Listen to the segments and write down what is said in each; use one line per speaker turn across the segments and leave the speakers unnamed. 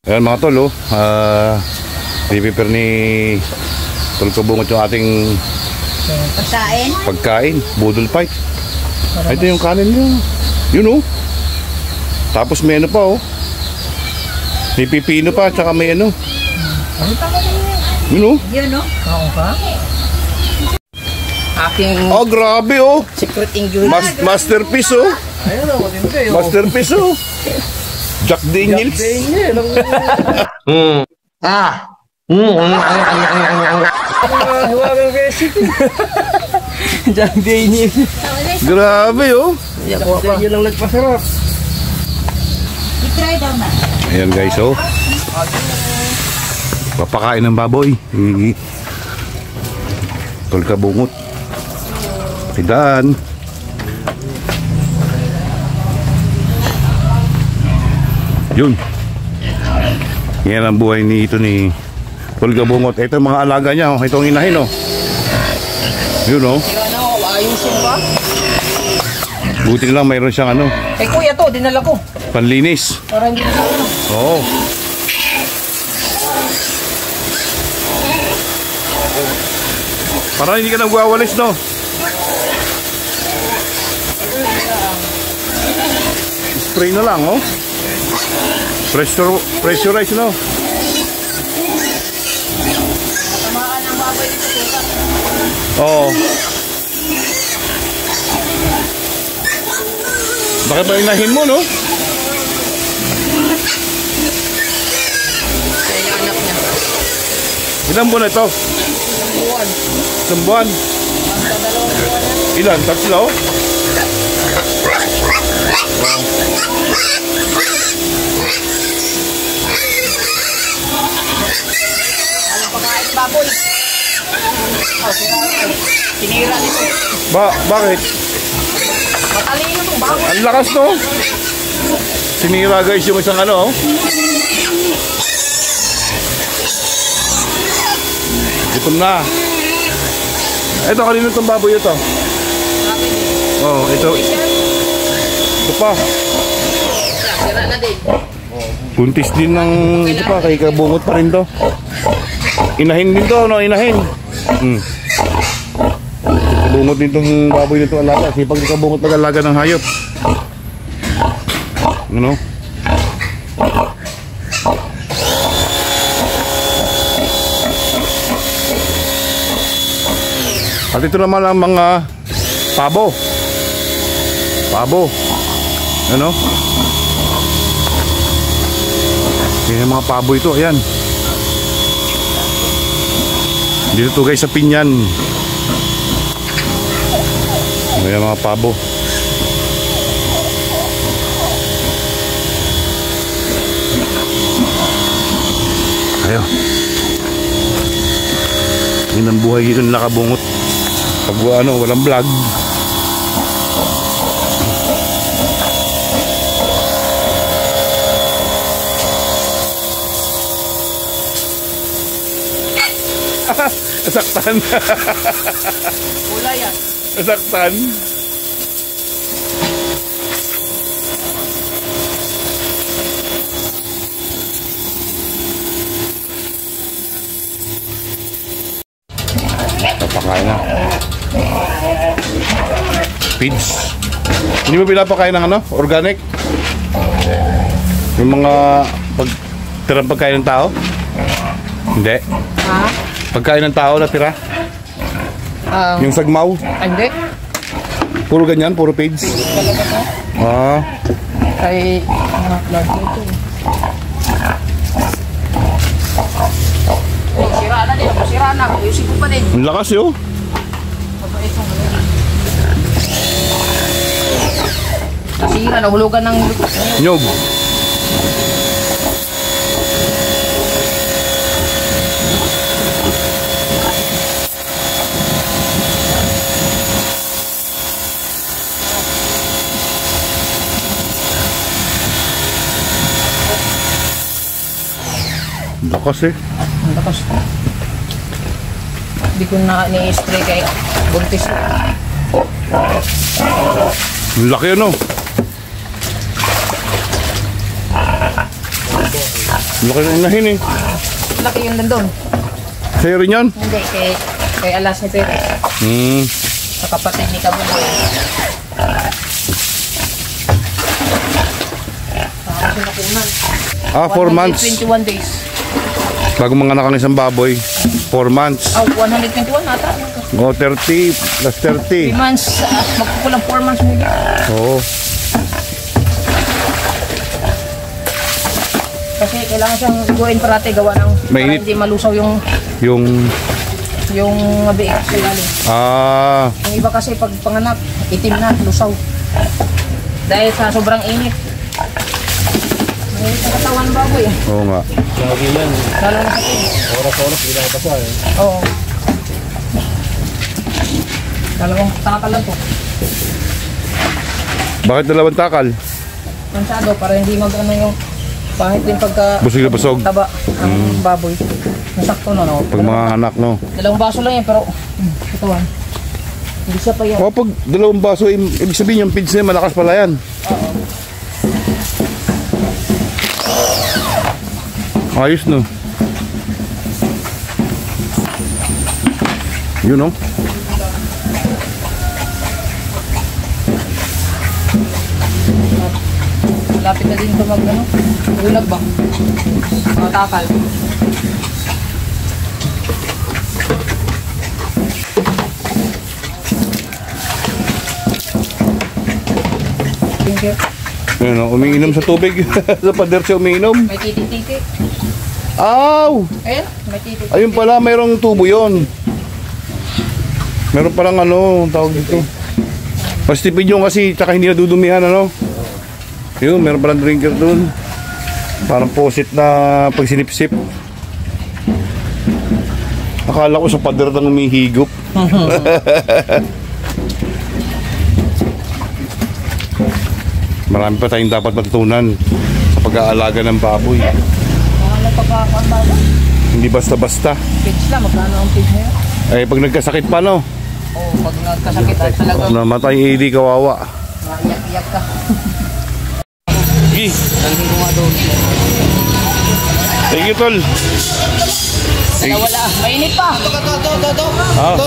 Ayan mga tol, prepare ni Tol Kabungot yung ating pagkain, budol fight. Ito yung kanin niya. Yun Tapos may ano pa may pipino pa, tsaka may ano. Yun
Yun Oo ka? Aking
grabe
secret ingredient.
Masterpiece
Ayun
Masterpiece Jack Daniels.
Jack Daniels.
Grabe
Yun lang nagpasarap.
I-try daw na.
Ayan guys papakain ng baboy Tol Kabungot. Pidaan. Yun. Yan ang buhay ni Tol Kabungot. Ito yung mga alaga niya. Itong inahin Yun
Ayusin ba?
Buti lang mayroon siyang
Kuya to, dinala ko.
panlinis.
Para hindi na
Oo. Para hindi ka nagwawalis Spray na lang Pressurize
tamaan ng baboy dito.
Oo. Bakit ba inahin mo
Kaya yung anak niya.
Ilan buwan na ito?
Buwan.
Isang buwan? Ilan? Tatlo?
Alam pagkain ng baboy. Sinira nito.
Bakit?
Matalino itong baboy.
Ang lakas Sinira guys yung isang Gutom na. Ito, kanino itong baboy ito? Ito. Ito pa.
Sira na din.
Buntis din ng ito pa, kay Kabungot pa rin to. Inahin din to, inahin. Kabungot din itong baboy nito alaga. Sipag ni Kabungot mag-alaga ng hayop. At ito naman ang mga pabo. Yan yung mga pabo ito, ayan. Dito to guys sa Pinyan. Ayan mga pabo. Ayan. Yan ang buhay dito nila Kabungot. Pag walang vlog. Nasaktan.
Kulay yan.
Nasaktan. Papakain na. Feeds. Hindi mo pinapakain ng organic? Yung mga tirang pagkain ng tao? Hindi. Pagkain ng tao na tira? Yung sagmaw?
Hindi.
Puro ganyan? Puro feeds?
Kay mga vlog nito. Sira na din. Sira na. Ayusin ko pa din.
Ang lakas
Nasira. Nahulugan ng
nyog. Lakas
Ang lakas. Hindi ko na ni-spray kay buntis.
Ang laki Laki ng inahin eh.
Laki yung nandun.
Sa'yo rin yan?
Hindi, kay Alas ni Pere. Sa kapatid ni Kabuboy.
Ah, 4 months.
21 days.
Bago mga anak ang isang baboy. 4 months.
Oh, 121 ata.
O, 30 plus
3
30.
months. Magkukulang 4 months mo yun.
Oo.
Kasi kailangan siyang guwain parate gawa ng
Mainit.
para hindi malusaw yung biik sa ilalim. Yung iba kasi pag panganak, itim na, lusaw. Dahil sa sobrang init. Mainit ang katawan ng baboy eh.
Oo nga.
Lagi yan.
Lalo na sa tig.
Oras-oras, bilang pa siya eh.
Oo. Dalawang takal lang to.
Bakit dalawang takal?
Mansado para hindi mag-ano yung pahit din pagka
Busog na busog.
taba ang baboy. Nasakto na no.
Pag mga anak, no?
Dalawang baso lang yan pero ito ah. Hindi siya pa yan.
O, pag dalawang baso, ibig sabihin yung pids niya malakas pala yan.
Oo.
Ayos, no? Yun, no?
Malapit na din ito mag-ano. Ulag ba? Mga takal. Thank you.
Yun, no? Umiinom sa tubig. Sa pader siya umiinom.
May titi-titi.
Aw!
Ayun, may titi-titi.
Ayun pala, mayroong tubo yon. Meron palang ano, tawag dito. Pastipid yung kasi, tsaka hindi nadudumihan, ano? Yun, meron palang drinker dun. Parang posit na pag sinipsip. Akala ko sa pader nang umihigop. Marami pa tayong dapat matutunan sa pag-aalaga ng baboy.
Ano pagkakaon ba?
Hindi basta-basta.
Pigs lang, magkano ang pigs niya?
Eh, pag nagkasakit pa, no?
Oo, pag nagkasakit at talaga,
Namatay hindi kawawa.
maiyak-iyak ka.
Gi,
Hindi ko nga doon.
thank you, tol.
Wala. Mainit pa.
Ah,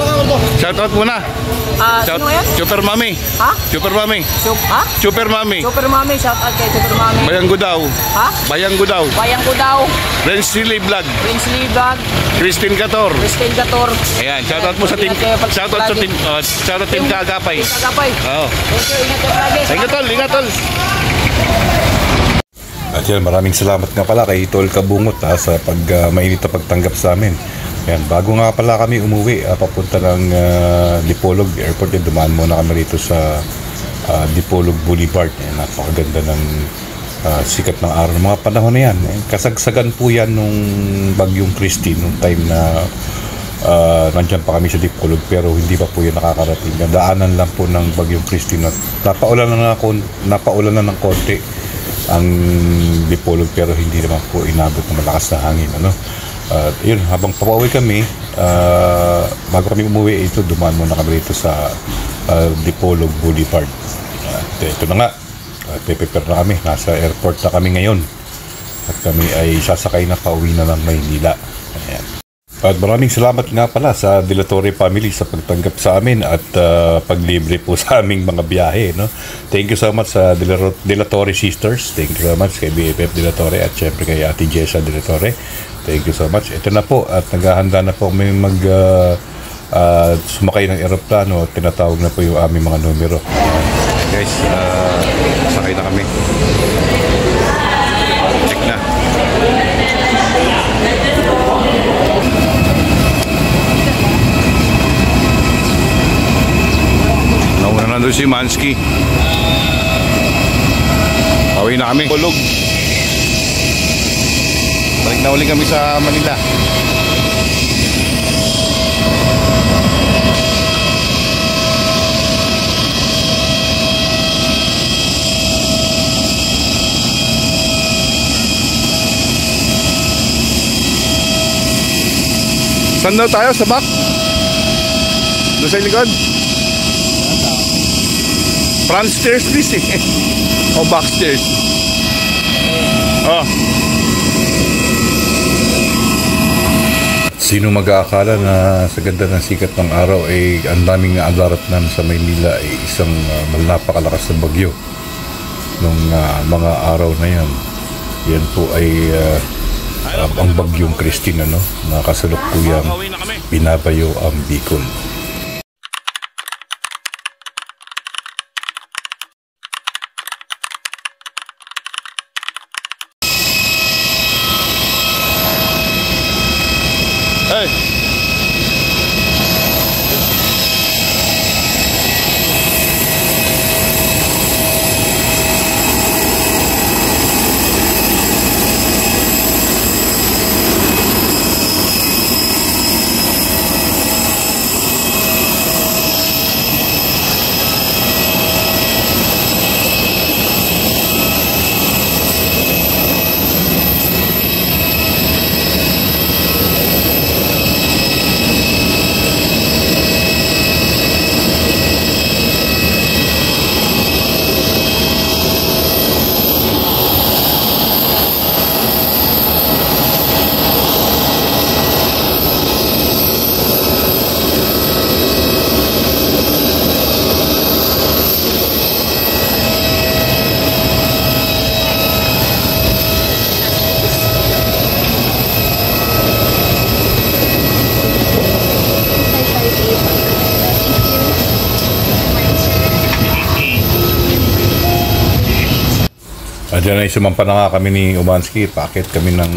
shout out muna. Shout,
Sino yan?
Super Mami.
Ha?
Super Mami.
Ha?
Super Mami.
Super Mami, shout out kay Super Mami.
Bayanggo daw.
Ha?
Bayanggo daw.
Bayang ko daw.
Rensley Vlog.
Prince Lee Vlog.
Christine Gator.
Christine Gator.
Ayan, shout out mo sa team. Shout out sa team. Shout out team Kagapay.
Kagapay.
Oo.
Thank you. Ingat kayo lagi.
Ingat tol, ingat tol. At yan, maraming salamat nga pala kay Tol Kabungot sa mainit na pagtanggap sa amin. Yan, bago nga pala kami umuwi, papunta ng Dipolog Airport, yan, dumaan muna kami rito sa Dipolog Boulevard. Yan, napakaganda ng sikat ng araw ng mga panahon na yan. Kasagsagan po yan nung bagyong Christine, nung time na nandyan pa kami sa Dipolog, pero hindi pa po yan nakakarating. Daanan lang po ng bagyong Christine. Napaulan na ng konti ang Dipolog, pero hindi naman po inabot ng malakas na hangin, ano. Yun, habang papauwi kami, bago kami umuwi, ito, dumaan muna kami rito sa Dipolog Boulevard. Ito na nga, prepare na kami, nasa airport na kami ngayon at kami ay sasakay na pauwi na ng Maynila. Ayan. At maraming salamat nga pala sa De La Torre family sa pagtanggap sa amin at paglibre po sa aming mga biyahe, no? Thank you so much sa De La Torre sisters. Thank you so much kay BFF De La Torre at syempre kay Ate Jessa De La Torre. Thank you so much. Ito na po at naghahanda na po may sumakay ng eroplano at tinatawag na po yung aming mga numero. Guys, sakay na kami. Check na. Nauna na doon si Mansky. Pauwi na kami. Bulog. Balik na ulit kami sa Manila. Saan daw tayo? Sa back? Doon sa likod? Front stairs please eh. O back stairs. Oh. Sino mag-aakala na sa ganda ng sikat ng araw ay ang daming adaratnan sa Maynila ay isang napakalakas na bagyo nung mga araw na yan. Yan po ay ang bagyong Christine, ano, na kasalukuyang binabayo ang Bicol.
Hey!
Diyan ay sumampa na nga kami ni Umansky. Paakit kami ng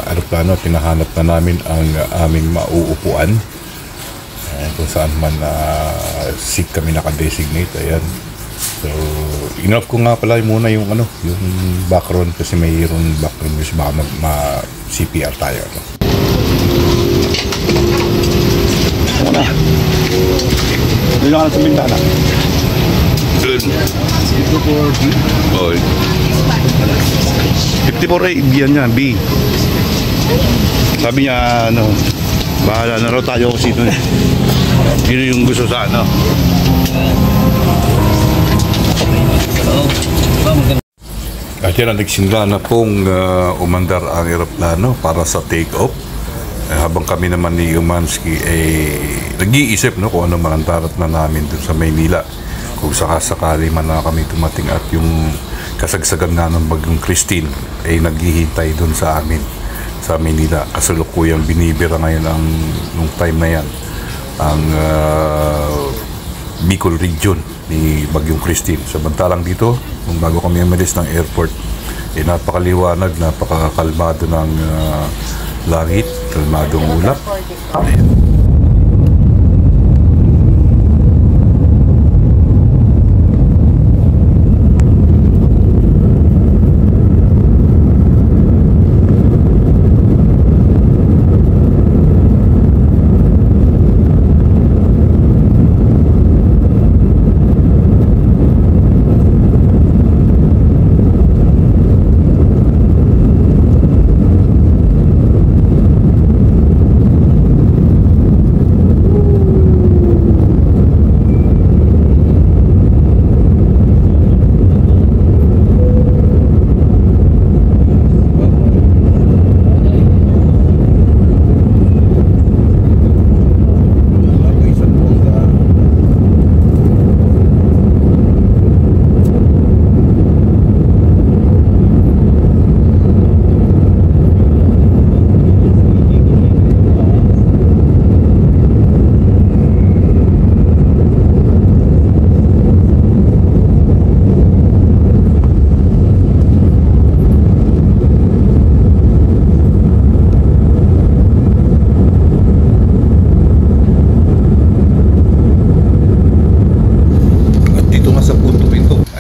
aeroplano. Tinahanap na namin ang aming mauupuan. Kung saan man seat kami naka-designate. Ayan. So, in-off ko nga pala muna yung background kasi mayroong background music. Baka CPR tayo. No?
Doon ka na sa bintana.
Good.
54A, yan niya, B. Sabi niya, bahala na raw tayo kasi ito. Yun yung gusto sa
At yan, nagsimula na pong umandar ang aeroplano para sa take-off. Habang kami naman ni Umansky ay nag-iisip kung ano man ang darat na namin dun sa Maynila. Kung sakasakali man na kami tumating at yung kasagsagan nga ng bagyong Christine ay naghihintay dun sa amin sa Maynila. Kasalukuyang binibira ngayon nung time na yan ang Bicol region ni bagyong Christine. Samantalang dito, nung bago kami umalis ng airport, ay napakaliwanag, napakakalmado ng langit, kalmadong ulap. Ayan.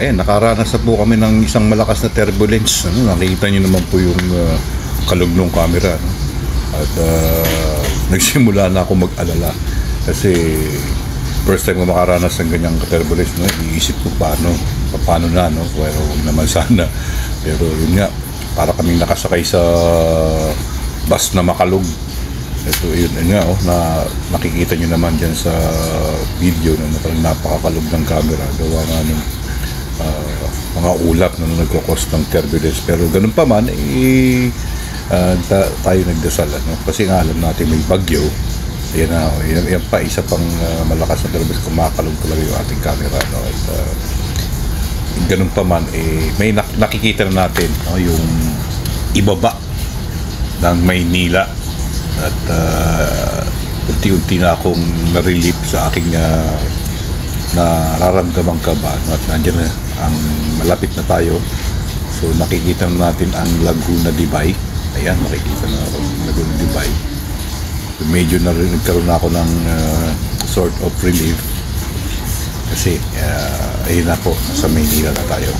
Ayan, nakaranas na po kami ng isang malakas na turbulence. Nakikita nyo naman po yung kalog ng camera. At nagsimula na ako mag-alala. Kasi first time ko makaranas ng ganyang turbulence. Iisip ko paano na. Well, huwag naman sana. Pero yun nga, para kaming nakasakay sa bus na makalog. Ito yun nga, na nakikita nyo naman dyan sa video na napakakalog ng camera. Gawa nga ng mga ulap na nagkakos ng turbulence. Pero ganun pa man, tayo nagdasal, ano? Kasi nga alam natin may bagyo. Ayan na, yan pa, isa pang malakas na dalabas, kumakalog talaga yung ating camera, no? At ganun pa man, may nakikita na natin, no? Yung ibaba ng Maynila. At unti-unti na akong na-relief sa aking nararamdamang kaba, no? At nandiyan na, ang malapit na tayo. So nakikita na natin ang Laguna Dibay. Ayan, makikita na Laguna Dibay. So, medyo nagkaroon na ako ng sort of relief kasi ayun na po, sa Maynila na tayo.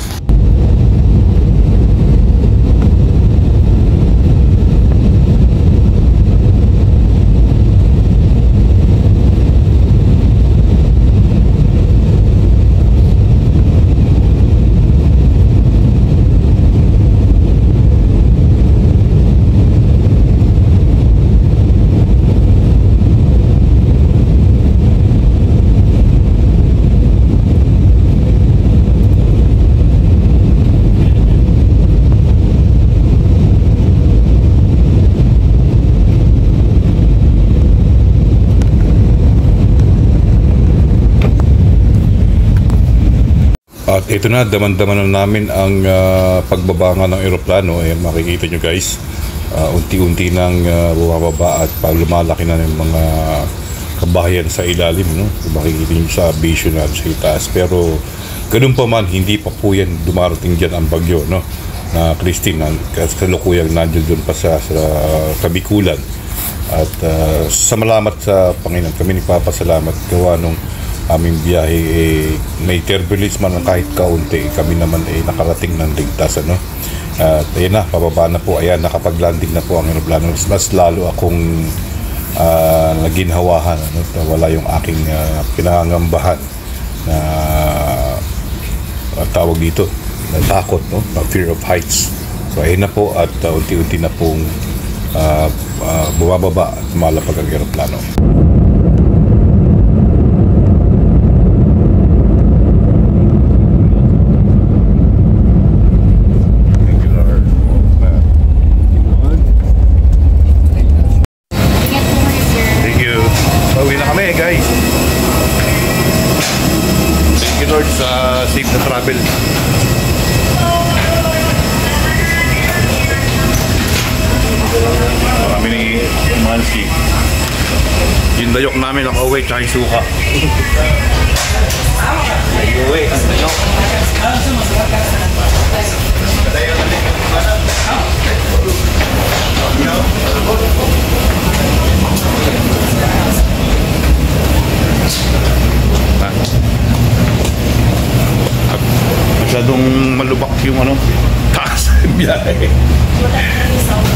At ito na, daman-daman na namin ang pagbaba nga ng eroplano. Ayan, makikita nyo guys, unti-unti nang bumababa at lumalaki na ng mga kabahayan sa ilalim, no? Makikita nyo sa vision na sa itaas. Pero ganun pa man, hindi pa po yan dumarating dyan ang bagyo, no? Na Christine, kasalukuyang nandiyan doon pa sa Kabikulan. At sa malamat sa Panginoon, kami nagpapasalamat gawa nung aming biyahe may turbulence man kahit kaunti, kami naman nakarating ng ligtas, ano. At ayun na, pababa na po. Ayan, nakapag-landing na po ang aeroplano. Mas lalo akong naginhawahan, ano, wala yung aking pinangangambahan na tawag dito, na takot, no, na fear of heights. So ayun na po, at unti-unti na pong bumababa at malapag ang aeroplano. Sa safe na travel. Marami ni Manski. Yung dayok namin ang away tsaka yung suka. Away, ang dayok. Masyadong malubak yung taas ng biyahe.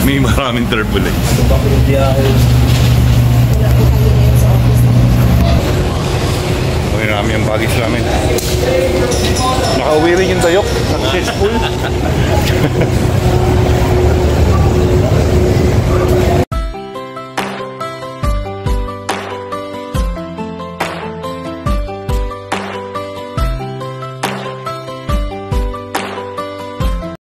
May maraming turbulence.
Lubak yung biyahe.
Okay, namin ang baggage namin. Nakauwi rin yung dayok. Successful.